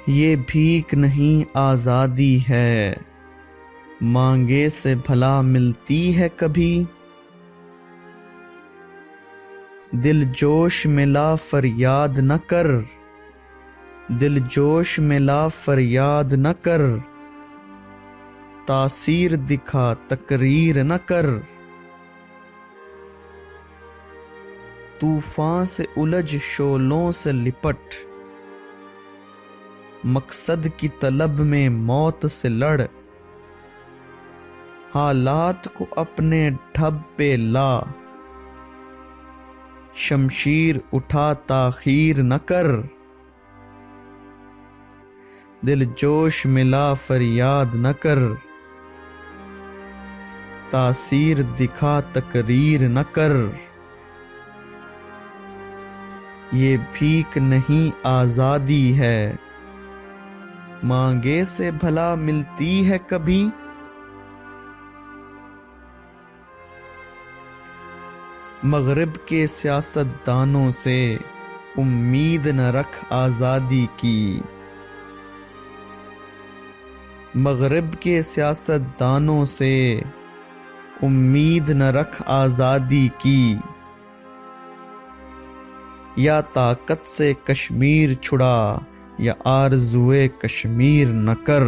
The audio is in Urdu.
یہ بھیک نہیں آزادی ہے، مانگے سے بھلا ملتی ہے کبھی؟ دل جوش ملا فریاد نہ کر، دل جوش ملا فریاد نہ کر، تاثیر دکھا تقریر نہ کر۔ طوفان سے الجھ شعلوں سے لپٹ، مقصد کی طلب میں موت سے لڑ، حالات کو اپنے ڈھب پہ لا، شمشیر اٹھا تاخیر نہ کر۔ دل جوش ملا فریاد نہ کر، تاثیر دکھا تقریر نہ کر۔ یہ بھیک نہیں آزادی ہے، مانگے سے بھلا ملتی ہے کبھی؟ مغرب کے سیاست دانوں سے امید نہ رکھ آزادی کی، مغرب کے سیاست دانوں سے امید نہ رکھ آزادی کی۔ یا طاقت سے کشمیر چھڑا، یا آرزوئے کشمیر نہ کر۔